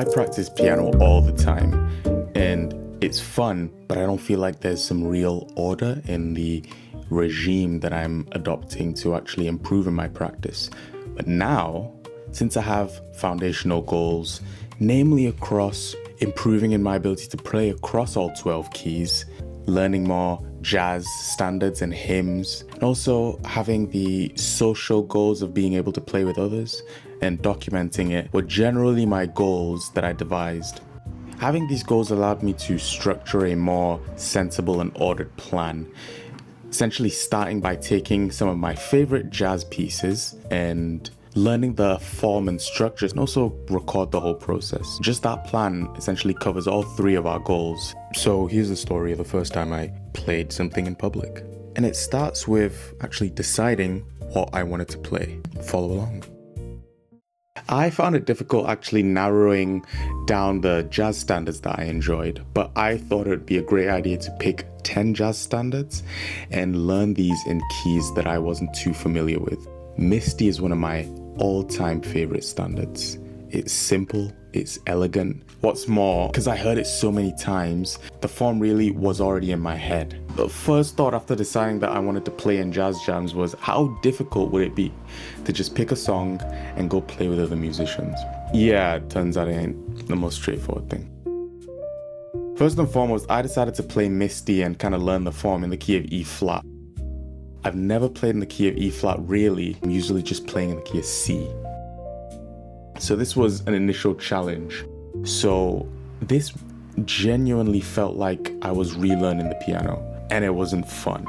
I practice piano all the time and it's fun, but I don't feel like there's some real order in the regime that I'm adopting to actually improve in my practice. But now, since I have foundational goals, namely across improving in my ability to play across all 12 keys, learning more jazz standards and hymns, and also having the social goals of being able to play with others and documenting it were generally my goals that I devised. Having these goals allowed me to structure a more sensible and ordered plan, essentially starting by taking some of my favorite jazz pieces and learning the form and structures and also record the whole process. Just that plan essentially covers all three of our goals. So here's the story of the first time I played something in public. And it starts with actually deciding what I wanted to play. Follow along. I found it difficult actually narrowing down the jazz standards that I enjoyed, but I thought it would be a great idea to pick 10 jazz standards and learn these in keys that I wasn't too familiar with. Misty is one of my all-time favorite standards. It's simple, it's elegant. What's more, because I heard it so many times, the form really was already in my head. The first thought after deciding that I wanted to play in jazz jams was how difficult would it be to just pick a song and go play with other musicians? Yeah, it turns out it ain't the most straightforward thing. First and foremost, I decided to play Misty and kind of learn the form in the key of E flat. I've never played in the key of E flat really. I'm usually just playing in the key of C. So this was an initial challenge. So this genuinely felt like I was relearning the piano, and it wasn't fun.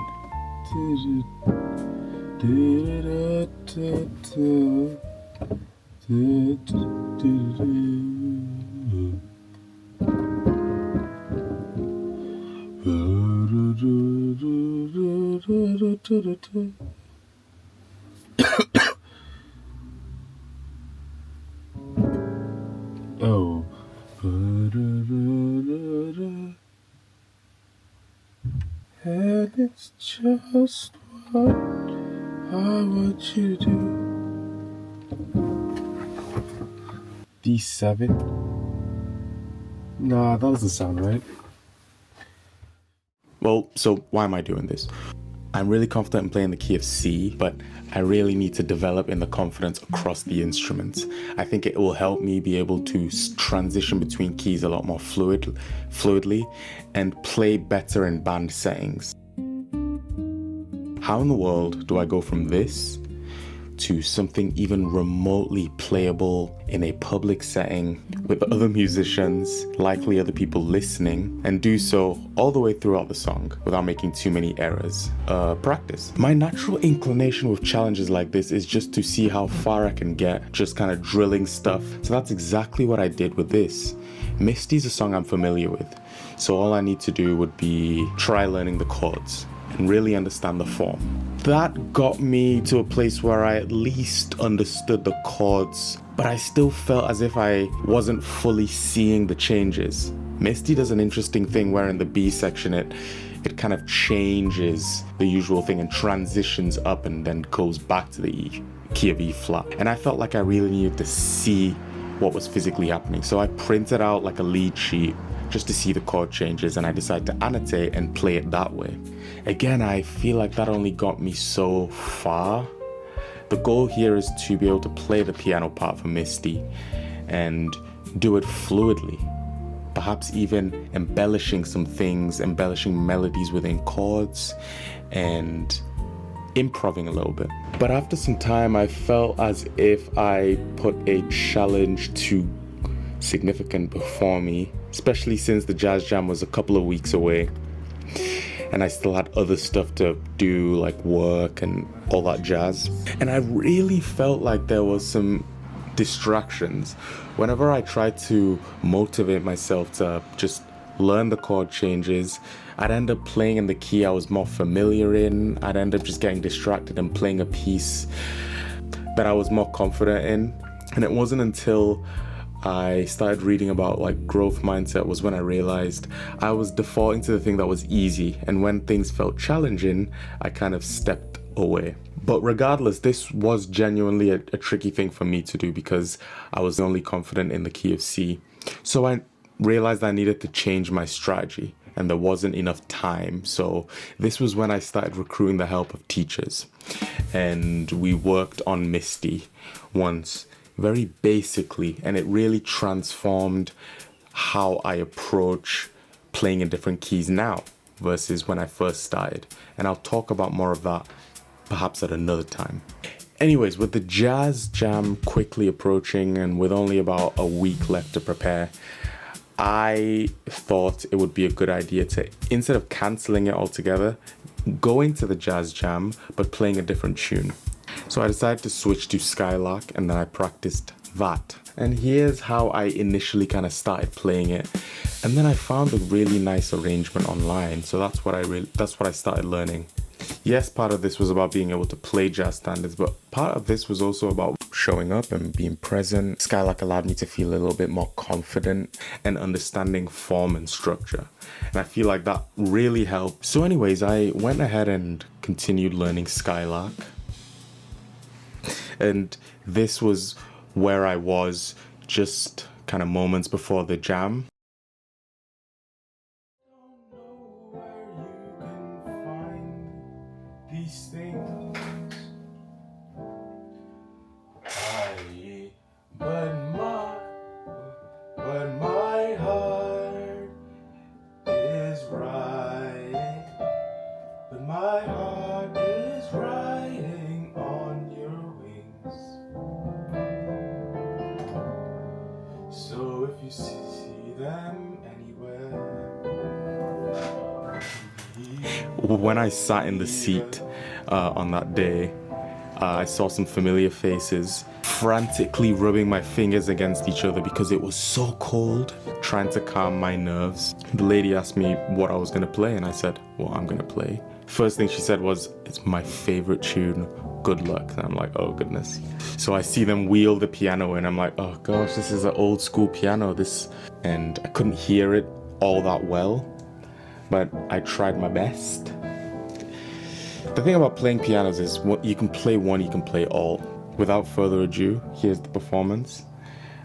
Oh. And it's just what I want you to do. D7? Nah, that doesn't sound right. Well, so why am I doing this? I'm really confident in playing the key of C, but I really need to develop in the confidence across the instruments. I think it will help me be able to transition between keys a lot more fluidly and play better in band settings. How in the world do I go from this to something even remotely playable in a public setting with other musicians, likely other people listening, and do so all the way throughout the song without making too many errors? Practice. My natural inclination with challenges like this is just to see how far I can get, just kind of drilling stuff. So that's exactly what I did with this. Misty's a song I'm familiar with, so all I need to do would be try learning the chords and really understand the form. That got me to a place where I at least understood the chords, but I still felt as if I wasn't fully seeing the changes. Misty does an interesting thing where in the B section it kind of changes the usual thing and transitions up and then goes back to the key of E flat. And I felt like I really needed to see what was physically happening. So I printed out like a lead sheet just to see the chord changes, and I decided to annotate and play it that way. Again, I feel like that only got me so far. The goal here is to be able to play the piano part for Misty and do it fluidly, perhaps even embellishing some things, embellishing melodies within chords and improving a little bit. But after some time, I felt as if I put a challenge too significant before me, especially since the jazz jam was a couple of weeks away and I still had other stuff to do like work and all that jazz. And I really felt like there was some distractions. Whenever I tried to motivate myself to just learn the chord changes, I'd end up playing in the key I was more familiar in. I'd end up just getting distracted and playing a piece that I was more confident in. And it wasn't until I started reading about like growth mindset was when I realized I was defaulting to the thing that was easy, and when things felt challenging, I kind of stepped away. But regardless, this was genuinely a tricky thing for me to do because I was only confident in the key of C. So I realized I needed to change my strategy and there wasn't enough time. So this was when I started recruiting the help of teachers. And we worked on Misty once, very basically, and it really transformed how I approach playing in different keys now versus when I first started. And I'll talk about more of that perhaps at another time. Anyways, with the jazz jam quickly approaching and with only about a week left to prepare, I thought it would be a good idea to, instead of cancelling it altogether, go into the jazz jam but playing a different tune. So I decided to switch to Skylark and then I practiced that. And here's how I initially kind of started playing it. And then I found a really nice arrangement online. So that's what I started learning. Yes, part of this was about being able to play jazz standards, but part of this was also about showing up and being present. Skylark allowed me to feel a little bit more confident and understanding form and structure. And I feel like that really helped. So anyways, I went ahead and continued learning Skylark. And this was where I was just kind of moments before the jam. These things, but my heart is right. But my heart is riding on your wings. So if you see them anywhere. When I sat in the seat on that day, I saw some familiar faces frantically rubbing my fingers against each other because it was so cold, trying to calm my nerves. The lady asked me what I was going to play and I said, well, I'm going to play. First thing she said was, it's my favorite tune, good luck. And I'm like, oh goodness. So I see them wheel the piano and I'm like, oh gosh, this is an old school piano. And I couldn't hear it all that well, but I tried my best. The thing about playing pianos is you can play one, you can play all. Without further ado, here's the performance.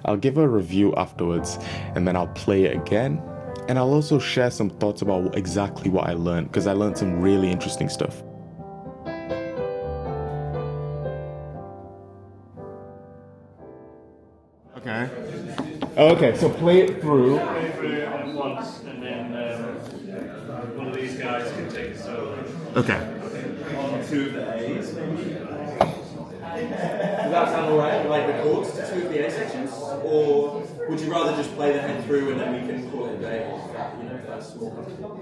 I'll give a review afterwards and then I'll play it again. And I'll also share some thoughts about exactly what I learned, because I learned some really interesting stuff. Okay. Okay, so play it through. Play it through at once, and then one of these guys can take a solo. Okay. On two of the A's, maybe? Does that sound alright? Like the chords to two of the A sections? Or would you rather just play the head through and then we can call it a day? If that's more comfortable.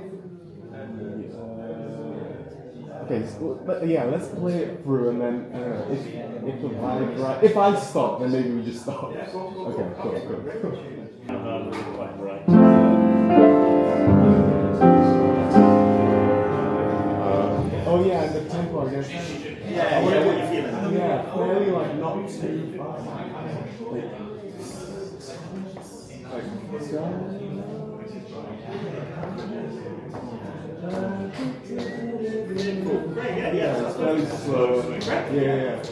Okay, so, yeah, let's play it through and then if the vibe's right. If I stop, then maybe we just stop. Okay, cool. Quite right. Oh yeah, and the tempo, I guess. Yeah, what are you feeling? Yeah, fairly like not too fast. Yeah, it's fairly slow. Yeah.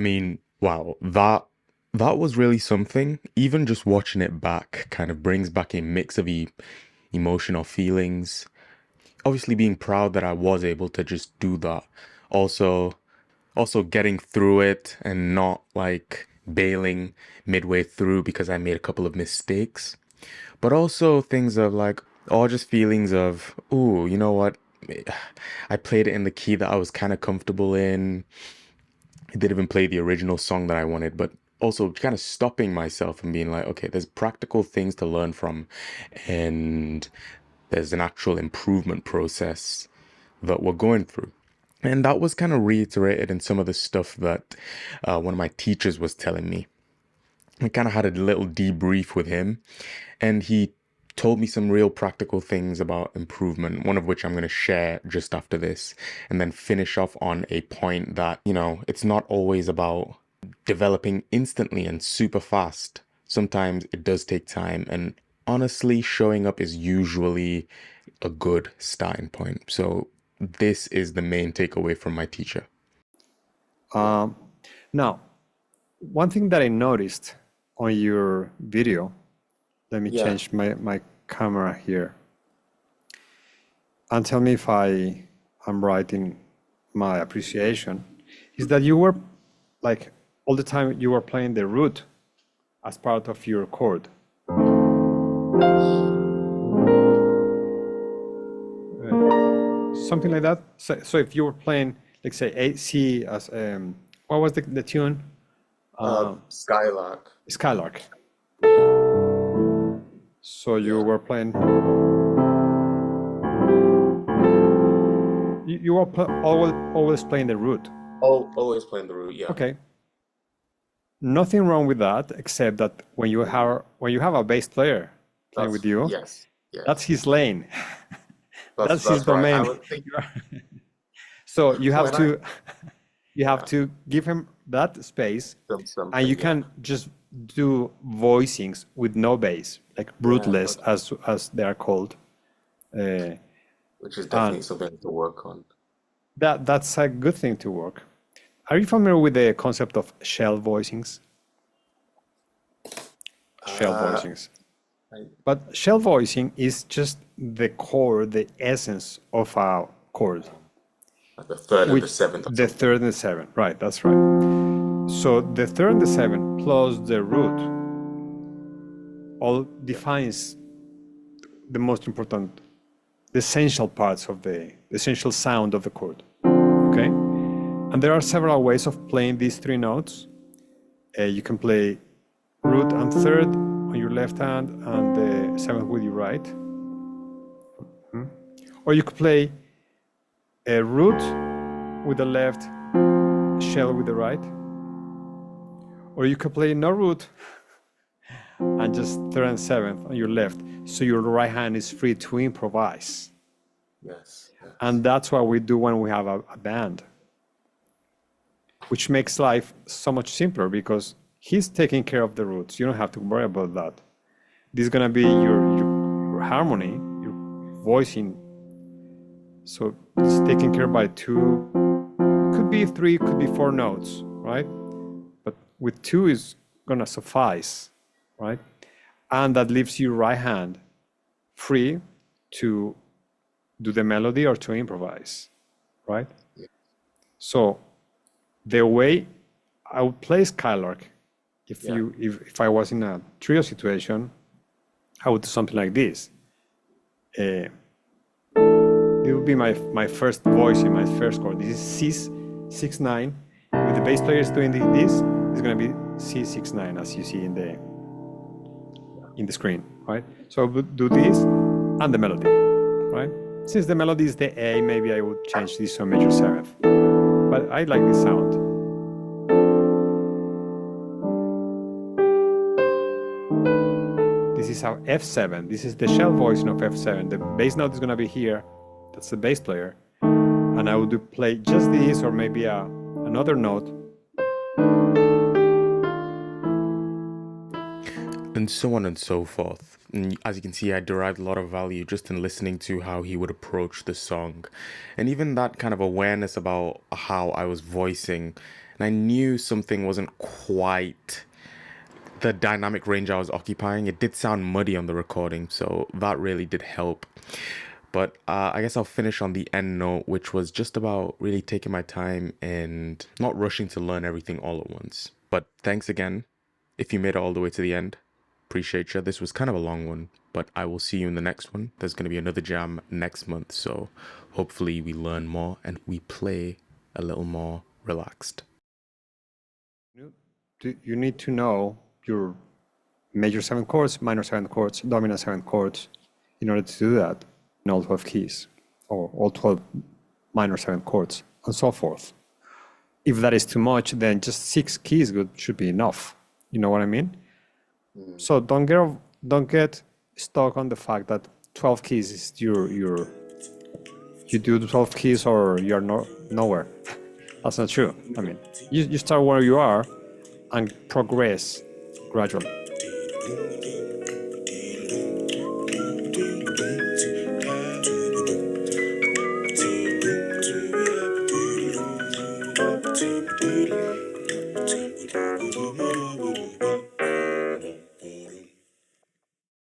mean, wow, that was really something. Even just watching it back kind of brings back a mix of emotional feelings. Obviously being proud that I was able to just do that. Also getting through it and not like bailing midway through because I made a couple of mistakes. But also things of like, or just feelings of, ooh, you know what? I played it in the key that I was kind of comfortable in. I didn't even play the original song that I wanted, but also kind of stopping myself and being like, okay, there's practical things to learn from, and there's an actual improvement process that we're going through. And that was kind of reiterated in some of the stuff that one of my teachers was telling me. I kind of had a little debrief with him, and he told me some real practical things about improvement, one of which I'm going to share just after this, and then finish off on a point that, it's not always about developing instantly and super fast. Sometimes it does take time, and honestly, showing up is usually a good starting point. So this is the main takeaway from my teacher. Um, Now, one thing that I noticed on your video, let me Yeah. change my camera here and tell me if I'm right in my appreciation, is that you were like all the time you were playing the root as part of your chord. Something like that. So if you were playing, like say A C as what was the tune? Skylark. Skylark. So you were playing. You were always playing the root. Oh, always playing the root, yeah. Okay. Nothing wrong with that, except that when you have a bass player playing with you, Yes, yes. that's his lane. That's his right. I domain. was thinking, So you have When I- to give him that space, something, and you yeah. can just do voicings with no bass, like rootless, as they are called. Which is definitely something to work on. That's a good thing to work. Are you familiar with the concept of shell voicings? Shell voicings. But shell voicing is just the core, the essence of a chord. Like the third and the seventh. The third and the seventh, right? That's right. So the third and the seventh plus the root all defines the most important, the essential parts of the essential sound of the chord. Okay, and there are several ways of playing these three notes. You can play root and third on your left hand and the seventh with your right, or you could play a root with the left, shell with the right, or you could play no root and just third and seventh on your left, so your right hand is free to improvise. Yes. And that's what we do when we have a band, which makes life so much simpler because he's taking care of the roots. You don't have to worry about that. This is gonna be your harmony, your voicing. So it's taken care by two, could be three, could be four notes, right? But with two is gonna suffice, right? And that leaves your right hand free to do the melody or to improvise, right? Yeah. So the way I would play Skylark, if I was in a trio situation, I would do something like this. It would be my first voice in my first chord. This is C6-9. With the bass players doing this, it's going to be C6-9 as you see in the screen, right? So I would do this and the melody, right? Since the melody is the A, maybe I would change this to a major seventh. But I like this sound. This is our F7. This is the shell voicing of F7. The bass note is going to be here. That's the bass player. And I would play just this or maybe another note. And so on and so forth. And as you can see, I derived a lot of value just in listening to how he would approach the song. And even that kind of awareness about how I was voicing and I knew something wasn't quite the dynamic range I was occupying. It did sound muddy on the recording, so that really did help. But I guess I'll finish on the end note, which was just about really taking my time and not rushing to learn everything all at once. But thanks again. If you made it all the way to the end, appreciate you. This was kind of a long one, but I will see you in the next one. There's going to be another jam next month, so hopefully we learn more and we play a little more relaxed. You need to know your major 7 chords, minor 7 chords, dominant 7 chords in order to do that in all 12 keys or all 12 minor 7 chords and so forth. If that is too much, then just 6 keys should be enough. You know what I mean? So don't get stuck on the fact that 12 keys is you do the 12 keys or you're nowhere. That's not true. I mean, you start where you are and progress gradually.